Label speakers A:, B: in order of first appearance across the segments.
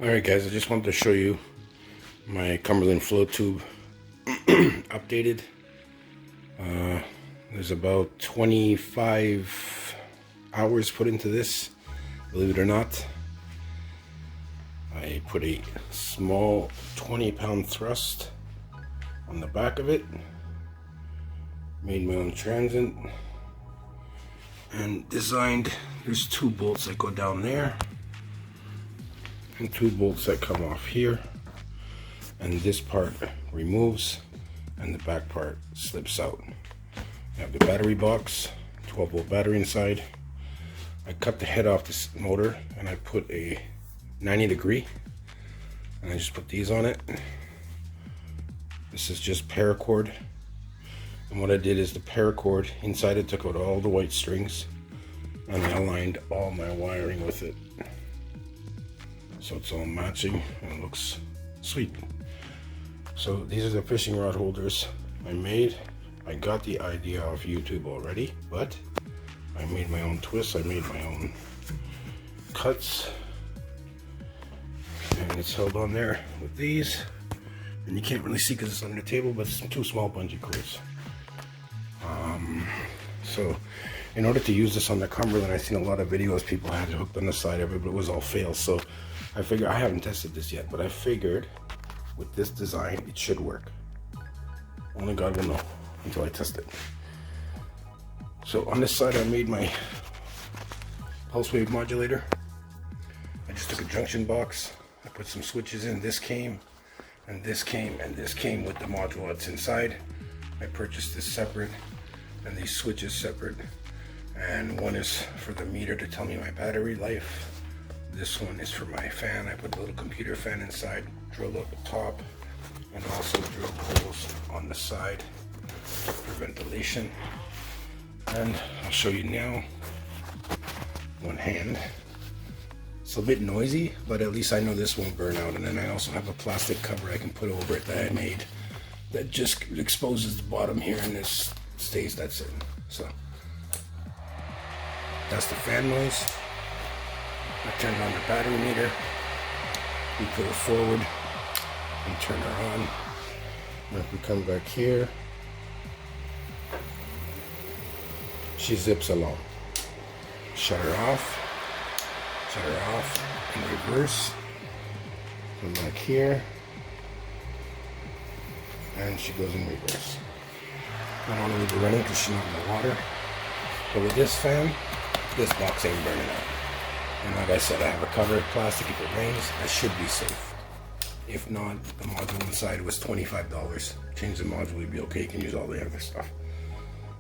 A: Alright guys, I just wanted to show you my Cumberland flow tube updated. There's about 25 hours put into this, believe it or not. I put a small 20-pound thrust on the back of it, made my own transit, and designed, there's 2 bolts that go down there and 2 bolts that come off here, and this part removes and the back part slips out. I have the battery box, 12-volt battery inside. I cut the head off this motor and I put a 90-degree and I just put these on it. This is just paracord, and what I did is the paracord inside it, took out all the white strings and I aligned all my wiring with it, so it's all matching and it looks sweet. So these are the fishing rod holders I made. I got the idea off YouTube already, but I made my own twists, I made my own cuts, and it's held on there with these, and you can't really see because it's under the table, but it's 2 small bungee cords. So in order to use this on the Cumberland, I've seen a lot of videos people had it hooked on the side of it, but it was all fails. So I figured, I haven't tested this yet, but I figured with this design it should work. Only God will know until I test it. So on this side I made my pulse wave modulator. I just took a junction box, I put some switches in. This came, and this came, and this came with the module that's inside. I purchased this separate and these switches separate, and one is for the meter to tell me my battery life. This one is for my fan. I put a little computer fan inside, drilled up the top, and also drilled holes on the side for ventilation. And I'll show you now, one hand. It's a bit noisy, but at least I know this won't burn out. And then I also have a plastic cover I can put over it that I made that just exposes the bottom here, and this stays, that's it. So that's the fan noise. I turned on the battery meter, we put it forward and turn her on. And if we come back here, she zips along. Shut her off in reverse. Come back here, and she goes in reverse. I don't want to leave her running because she's not in the water. But with this fan, this box ain't burning out. And like I said, I have a cover, plastic. If it rains, I should be safe. If not, the module inside was $25. Change the module, you'll be okay. You can use all the other stuff.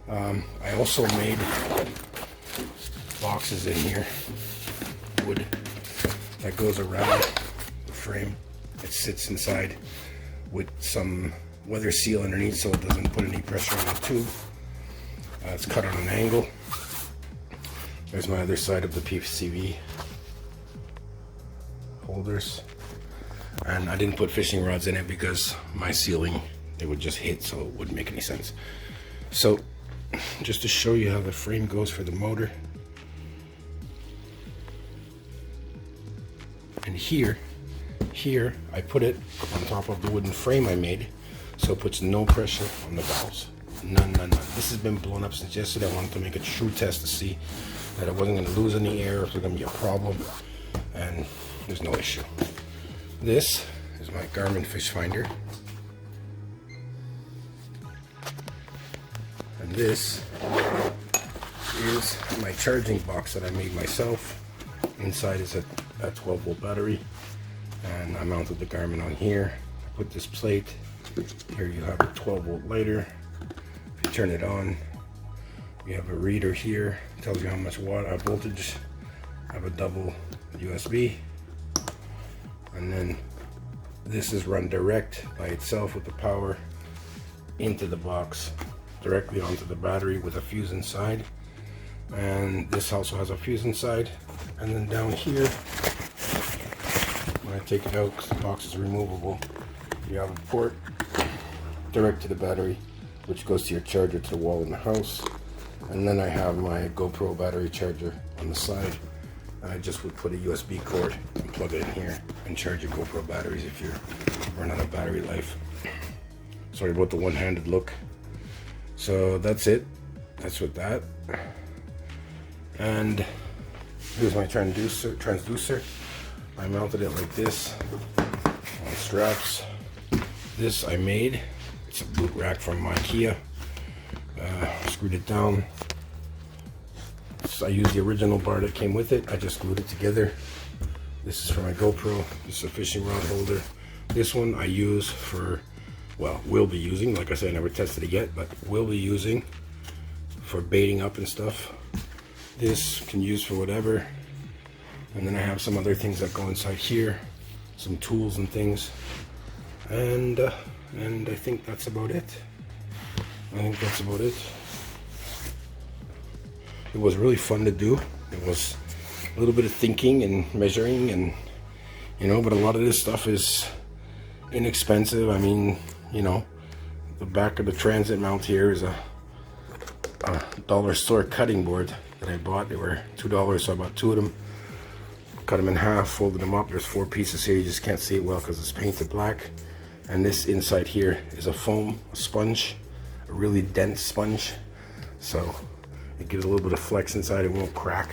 A: I also made boxes in here, wood, that goes around the frame. It sits inside with some weather seal underneath so it doesn't put any pressure on the tube. It's cut on an angle. There's my other side of the PCV holders. And I didn't put fishing rods in it because my sealing, they would just hit, so it wouldn't make any sense. So just to show you how the frame goes for the motor. And here I put it on top of the wooden frame I made, so it puts no pressure on the valves. None. This has been blown up since yesterday. I wanted to make a true test to see that I wasn't going to lose any air, if there's going to be a problem, and there's no issue. This is my Garmin fish finder, and this is my charging box that I made myself. Inside is a 12-volt battery, and I mounted the Garmin on here. I put this plate here. You have a 12-volt lighter. If you turn it on, you have a reader here, it tells you how much voltage. I have a double USB, and then this is run direct by itself with the power into the box, directly onto the battery with a fuse inside. And this also has a fuse inside. And then down here, when I take it out, because the box is removable, you have a port direct to the battery, which goes to your charger to the wall in the house. And then I have my GoPro battery charger on the side, I just would put a USB cord and plug it in here and charge your GoPro batteries if you're running out of battery life. Sorry about the one-handed look. So that's it. That's with that. And here's my transducer. I mounted it like this on straps. This I made. It's a boot rack from IKEA. Screwed it down. So I used the original bar that came with it. I just glued it together. This is for my GoPro. This is a fishing rod holder. This one I use for, well, will be using. Like I said, I never tested it yet, but will be using for baiting up and stuff. This can use for whatever. And then I have some other things that go inside here, some tools and things. And I think that's about it. It was really fun to do. It was a little bit of thinking and measuring, and you know, but a lot of this stuff is inexpensive. I mean, you know, the back of the transit mount here is a dollar store cutting board that I bought. They were $2, so I bought 2 of them. Cut them in half, folded them up. There's 4 pieces here. You just can't see it well because it's painted black. And this inside here is a foam, a sponge, a really dense sponge. So it gives a little bit of flex inside, it won't crack.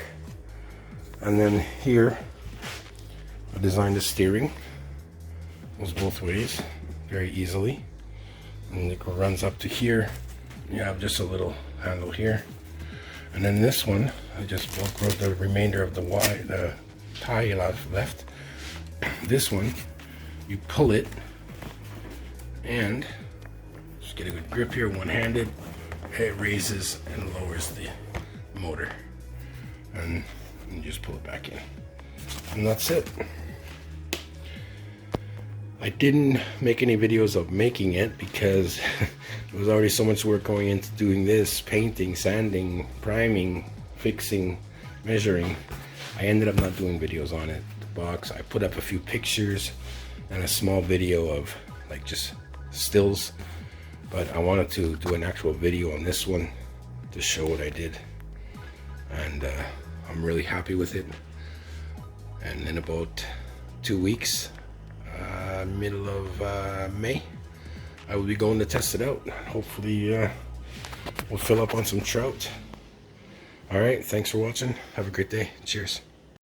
A: And then here, I designed the steering. Goes both ways, very easily. And it runs up to here. You have just a little handle here. And then this one, I just velcroed the remainder of the tie left. This one, you pull it and just get a good grip here, one-handed. It raises and lowers the motor, and you just pull it back in, and that's it. I didn't make any videos of making it because there was already so much work going into doing this: painting, sanding, priming, fixing, measuring. I ended up not doing videos on it. The box, I put up a few pictures and a small video of like just stills, but I wanted to do an actual video on this one to show what I did, and I'm really happy with it. And in about 2 weeks, middle of May, I will be going to test it out. Hopefully we'll fill up on some trout. All right, thanks for watching. Have a great day. Cheers.